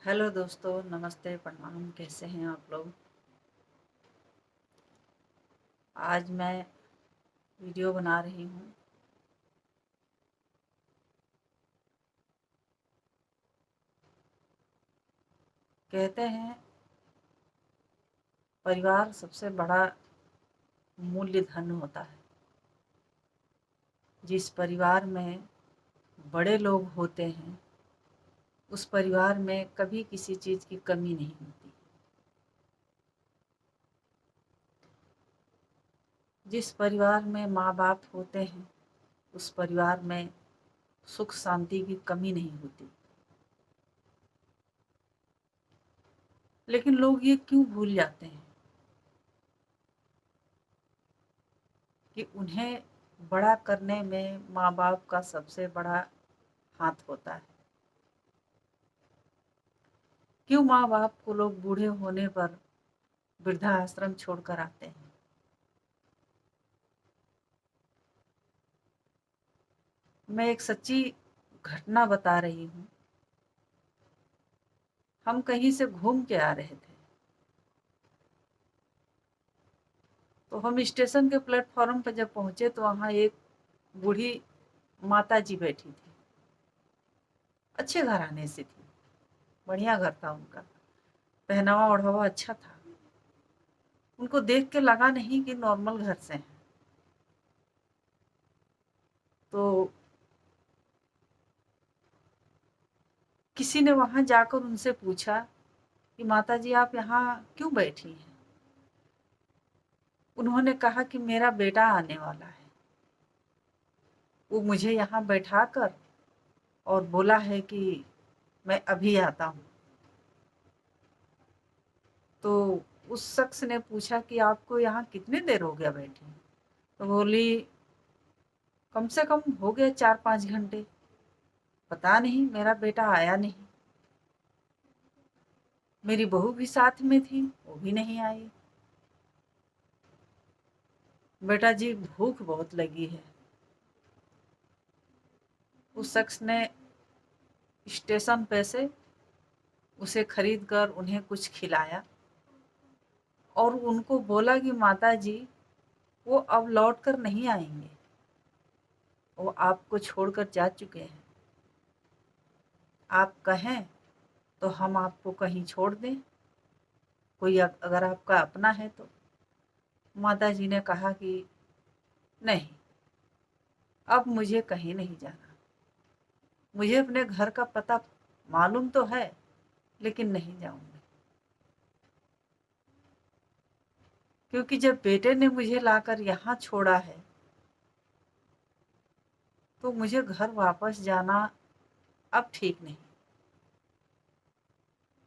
Hello दोस्तों, नमस्ते, प्रणाम। कैसे हैं आप लोग? आज मैं वीडियो बना रही हूँ। कहते हैं परिवार सबसे बड़ा मूल्य धन होता है। जिस परिवार में बड़े लोग होते हैं उस परिवार में कभी किसी चीज़ की कमी नहीं होती। जिस परिवार में माँ बाप होते हैं उस परिवार में सुख शांति की कमी नहीं होती। लेकिन लोग ये क्यों भूल जाते हैं कि उन्हें बड़ा करने में माँ बाप का सबसे बड़ा हाथ होता है। क्यों माँ बाप को लोग बूढ़े होने पर वृद्धाश्रम छोड़कर आते हैं? मैं एक सच्ची घटना बता रही हूँ। हम कहीं से घूम के आ रहे थे, तो हम स्टेशन के प्लेटफॉर्म पर जब पहुंचे तो वहाँ एक बूढ़ी माता जी बैठी थी। अच्छे घराने से थी, बढ़िया घर था उनका, पहनावा ओढ़ावा अच्छा था। उनको देख के लगा नहीं कि नॉर्मल घर से हैं। तो किसी ने वहाँ जाकर उनसे पूछा कि माता जी आप यहाँ क्यों बैठी हैं? उन्होंने कहा कि मेरा बेटा आने वाला है, वो मुझे यहाँ बैठा कर और बोला है कि मैं अभी आता हूँ। तो उस शख्स ने पूछा कि आपको यहाँ कितने देर हो गया बैठे? तो बोली कम से कम हो गए 4-5 घंटे। पता नहीं मेरा बेटा आया नहीं। मेरी बहू भी साथ में थी, वो भी नहीं आई। बेटा जी भूख बहुत लगी है। उस शख्स ने स्टेशन पे से उसे खरीद कर उन्हें कुछ खिलाया और उनको बोला कि माता जी वो अब लौट कर नहीं आएंगे, वो आपको छोड़कर जा चुके हैं। आप कहें तो हम आपको कहीं छोड़ दें, कोई अगर आपका अपना है तो। माता जी ने कहा कि नहीं, अब मुझे कहीं नहीं जाना। मुझे अपने घर का पता मालूम तो है लेकिन नहीं जाऊंगी, क्योंकि जब बेटे ने मुझे लाकर यहाँ छोड़ा है तो मुझे घर वापस जाना अब ठीक नहीं।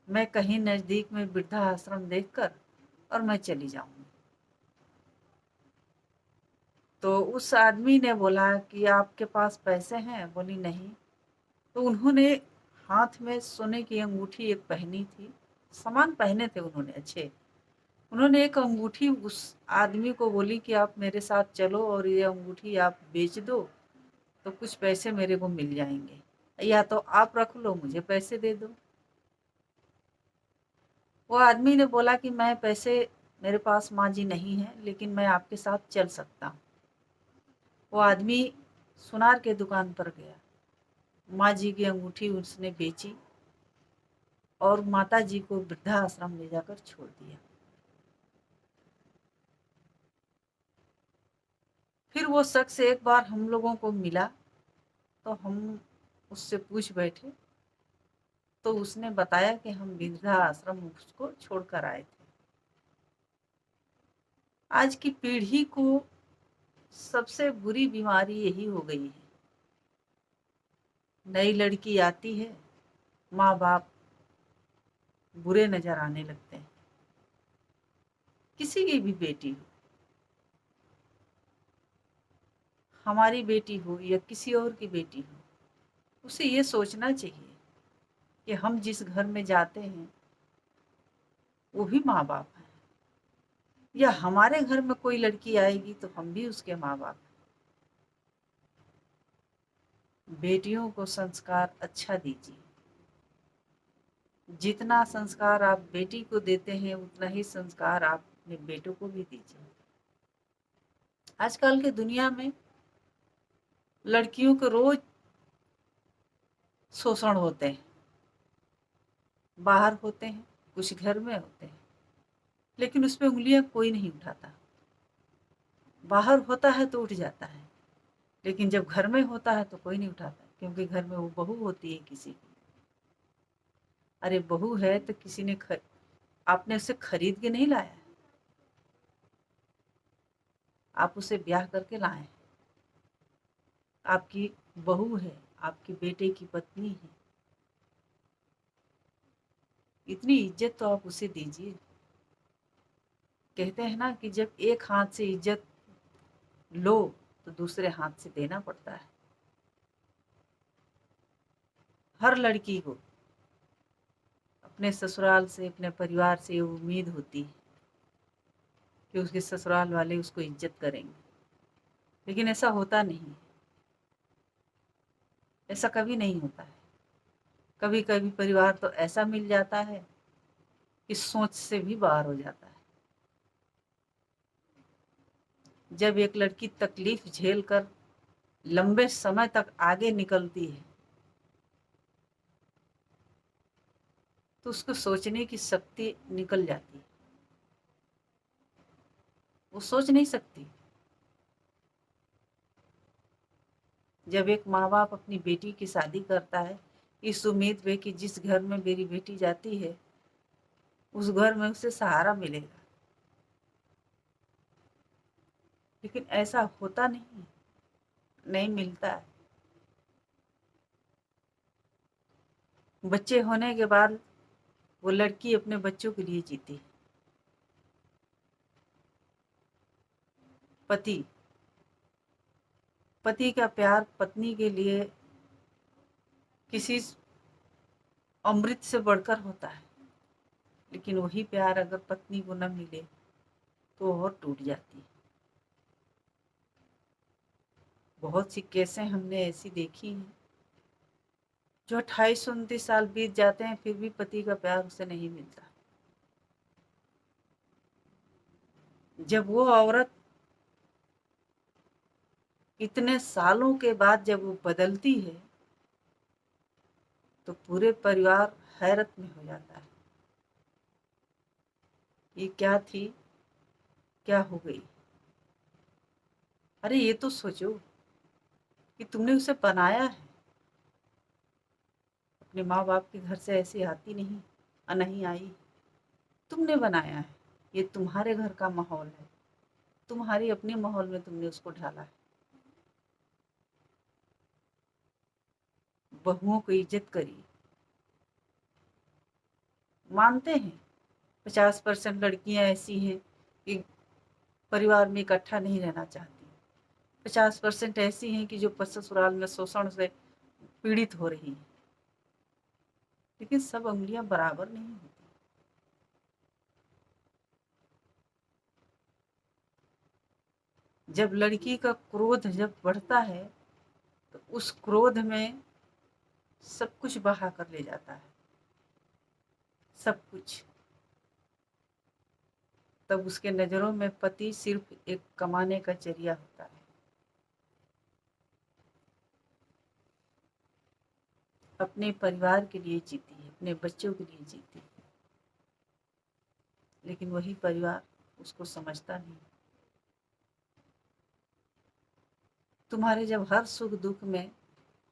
मैं कहीं नजदीक में वृद्धा आश्रम देखकर और मैं चली जाऊंगी। तो उस आदमी ने बोला कि आपके पास पैसे हैं? बोली नहीं। तो उन्होंने हाथ में सोने की अंगूठी एक पहनी थी, सामान पहने थे उन्होंने अच्छे। उन्होंने एक अंगूठी उस आदमी को बोली कि आप मेरे साथ चलो और ये अंगूठी आप बेच दो तो कुछ पैसे मेरे को मिल जाएंगे, या तो आप रख लो मुझे पैसे दे दो। वो आदमी ने बोला कि मैं पैसे, मेरे पास माँ जी नहीं है, लेकिन मैं आपके साथ चल सकता हूँ। वो आदमी सुनार के दुकान पर गया, माँ जी की अंगूठी उसने बेची और माता जी को वृद्धाश्रम ले जाकर छोड़ दिया। फिर वो शख्स एक बार हम लोगों को मिला तो हम उससे पूछ बैठे, तो उसने बताया कि हम वृद्धाश्रम उसको छोड़कर आए थे। आज की पीढ़ी को सबसे बुरी बीमारी यही हो गई है। नई लड़की आती है, माँ बाप बुरे नजर आने लगते हैं। किसी की भी बेटी हो, हमारी बेटी हो या किसी और की बेटी हो, उसे ये सोचना चाहिए कि हम जिस घर में जाते हैं वो भी माँ बाप हैं, या हमारे घर में कोई लड़की आएगी तो हम भी उसके माँ बाप हैं। बेटियों को संस्कार अच्छा दीजिए। जितना संस्कार आप बेटी को देते हैं उतना ही संस्कार आप अपने बेटों को भी दीजिए। आजकल की दुनिया में लड़कियों को रोज शोषण होते हैं, बाहर होते हैं, कुछ घर में होते हैं, लेकिन उस पर उंगलियां कोई नहीं उठाता। बाहर होता है तो उठ जाता है, लेकिन जब घर में होता है तो कोई नहीं उठाता, क्योंकि घर में वो बहू होती है किसी की। अरे बहू है तो किसी ने आपने उसे खरीद के नहीं लाया है, आप उसे ब्याह करके लाए हैं। आपकी बहू है, आपके बेटे की पत्नी है, इतनी इज्जत तो आप उसे दीजिए। कहते हैं ना कि जब एक हाथ से इज्जत लो तो दूसरे हाथ से देना पड़ता है। हर लड़की को अपने ससुराल से, अपने परिवार से ये उम्मीद होती है कि उसके ससुराल वाले उसको इज्जत करेंगे, लेकिन ऐसा होता नहीं। ऐसा कभी नहीं होता है। कभी कभी परिवार तो ऐसा मिल जाता है कि सोच से भी बाहर हो जाता है। जब एक लड़की तकलीफ झेल कर लंबे समय तक आगे निकलती है तो उसको सोचने की शक्ति निकल जाती है, वो सोच नहीं सकती। जब एक माँ बाप अपनी बेटी की शादी करता है इस उम्मीद में कि जिस घर में मेरी बेटी जाती है उस घर में उसे सहारा मिलेगा, लेकिन ऐसा होता नहीं, नहीं मिलता है। बच्चे होने के बाद वो लड़की अपने बच्चों के लिए जीती है। पति पति का प्यार पत्नी के लिए किसी अमृत से बढ़कर होता है, लेकिन वही प्यार अगर पत्नी को न मिले तो और टूट जाती है। बहुत सी केसें हमने ऐसी देखी हैं जो 28-29 साल बीत जाते हैं फिर भी पति का प्यार उसे नहीं मिलता। जब वो औरत इतने सालों के बाद जब वो बदलती है तो पूरे परिवार हैरत में हो जाता है, ये क्या थी, क्या हो गई। अरे ये तो सोचो कि तुमने उसे बनाया है, अपने माँ बाप के घर से ऐसी आती नहीं, नहीं आई, तुमने बनाया है। ये तुम्हारे घर का माहौल है, तुम्हारी अपने माहौल में तुमने उसको ढाला है। बहुओं को इज्जत करिए। मानते हैं 50% लड़कियां ऐसी हैं कि परिवार में इकट्ठा नहीं रहना चाहती, 50% ऐसी हैं कि जो ससुराल में शोषण से पीड़ित हो रही हैं, लेकिन सब उंगलियां बराबर नहीं होती। जब लड़की का क्रोध जब बढ़ता है तो उस क्रोध में सब कुछ बहा कर ले जाता है, सब कुछ। तब उसके नजरों में पति सिर्फ एक कमाने का जरिया होता है। अपने परिवार के लिए जीती है, अपने बच्चों के लिए जीती है, लेकिन वही परिवार उसको समझता नहीं। तुम्हारे जब हर सुख दुख में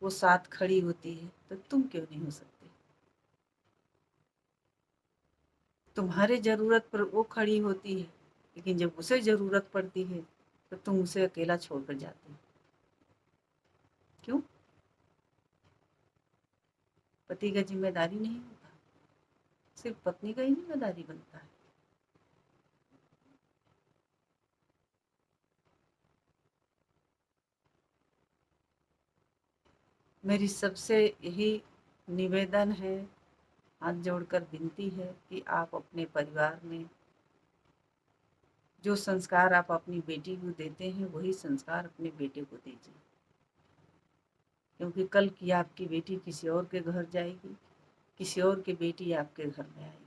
वो साथ खड़ी होती है तो तुम क्यों नहीं हो सकते? तुम्हारे जरूरत पर वो खड़ी होती है, लेकिन जब उसे जरूरत पड़ती है तो तुम उसे अकेला छोड़कर जाते हो। क्यों? पति का जिम्मेदारी नहीं होता, सिर्फ पत्नी का ही जिम्मेदारी बनता है। मेरी सबसे यही निवेदन है, हाथ जोड़कर विनती है कि आप अपने परिवार में जो संस्कार आप अपनी बेटी को देते हैं वही संस्कार अपने बेटे को दीजिए, क्योंकि कल की आपकी बेटी किसी और के घर जाएगी किसी और की बेटी आपके घर में आई।